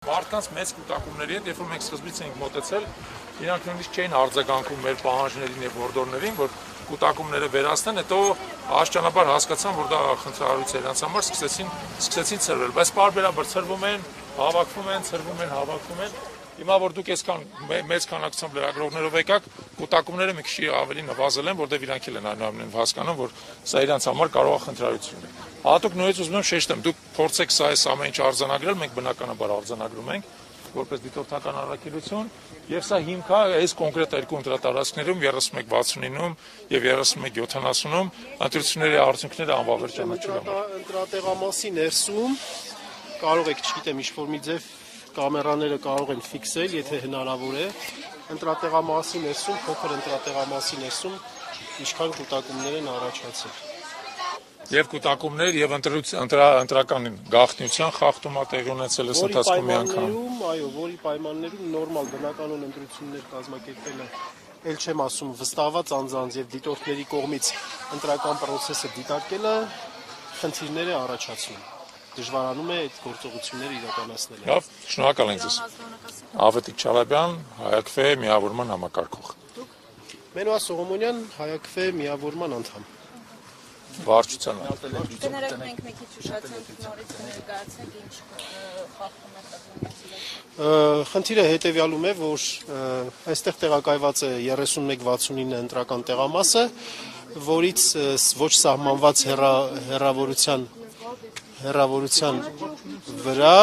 Մարդկանց մեծ կուտակումների հետ, երբ որ մենք սկզբից էինք մոտեցել, իրանք նույնիսկ չէին արձագանքում մեր պահանջներին եւ որդորներին, որ կուտակումները վերացնեն, հետո աշճանաբար հասկացան, որ դա խնդրահարույց է իրանց համար, սկսեցին ցրվել, բայց պարբերաբար ցրվում են, հավաքվում են, ցրվում են, հավաքվում են։ Հիմա որ դուք այսքան մեծ քանակությամբ լրագրողներով եկաք, կուտակումները մի քիչ ավելի նվազել են, որտեղ իրանք էլ են այնուամենայնիվ հասկանում, որ սա իրանց համար կարող է խնդրահարություն լինել։ Հատուկ նույնիսկ ուզում եմ շեշտեմ, դուք փորձեք սա ամեն ինչ արձանագրել, մենք բնականաբար արձանագրում ենք, որպես դիտորդական առաքելություն, եւ սա հիմք է այս կոնկրետ երկու ընտրատարածքներում 3169-ում եւ 3170-ում ընտրությունների արդյունքները անվավեր ճանաչելու համար։ Ընտրատեղամասի ներսում կարող եք, չգիտեմ, ինչ-որ մի ձև կամերաները կարող են ֆիքսել, եթե հնարավոր է, ընտրատեղամասի ներսում, փոքր ընտրատեղամասի ներսում ինչքան կուտակումներ են առաջացել։ Եվ կուտակումներ եւ ընտրական գաղտնիության խախտումա տեղի ունեցել է ընթացքում մի անգամ։ Այո, որի պայմաններում նորմալ բնականon ընտրություններ կազմակերպելը, ել չեմ ասում, վստահված անձանց եւ դիտորդների կողմից ընտրական process-ը դիտարկելը խնդիրներ է առաջացնում։ Դժվարանում է այդ գործողությունները իրականացնել։ Լավ, շնորհակալ ենք ձեզ։ Ավետիք Չալաբյան, Հայ-ԱԿՖ միավորման համակարգող։ Մենուա Սողոմոնյան, Հայ-ԱԿՖ միավորման անդամ։ Վարչության։ Կներեք մենք մի քիչ ուշացանք նորից ներկայացնենք ինչ խախտում է ստացվում։ Խնդիրը հետևյալում է, որ այստեղ տեղակայված է 3169 ընտրական տեղամասը, որից ոչ սահմանված հեռավորության վրա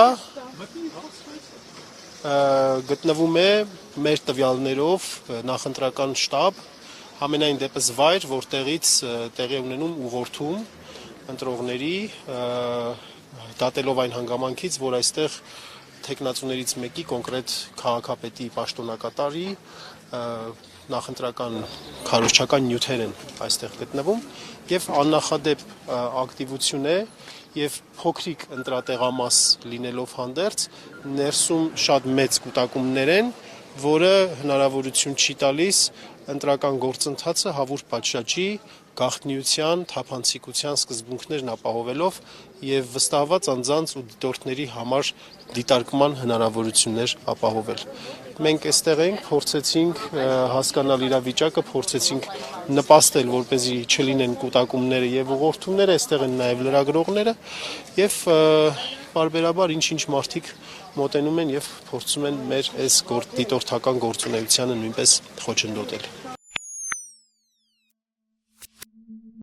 գտնվում է մեր տվյալներով նախընտրական շտաբ, համենայն դեպս վայր, որտեղից տեղի ունենում ուղղորդում ընտրողների, դատելով այն հանգամանքից, որ այստեղ թեկնածուներից մեկի կոնկրետ քաղաքապետի պաշտոնակատարի նախընտրական քարոզչական նյութեր են այստեղ գտնվում եւ աննախադեպ ակտիվություն է եւ փոքրիկ ընտրատեղամաս լինելով հանդերձ ներսում շատ մեծ կուտակումներ են, որը հնարավորություն չի տալիս ընտրական գործընթացը հավուր պատշաճի, գաղտնիության, թափանցիկության սկզբունքներն ապահովելով եւ վստահված անձանց ու դիտորդների համար դիտարկման հնարավորություններ ապահովել։ Մենք այստեղ ենք, փորձեցինք հասկանալ իրավիճակը, փորձեցինք նպաստել, որպեսզի չլինեն կուտակումները եւ ուղղորդումները, այստեղ են նաեւ լրագրողները եւ բարբերաբար ինչ-ինչ մարդիկ մոտենում են եւ փորձում են մեր այս դիտորդական գործունեությանը նույնպես խոչընդոտել։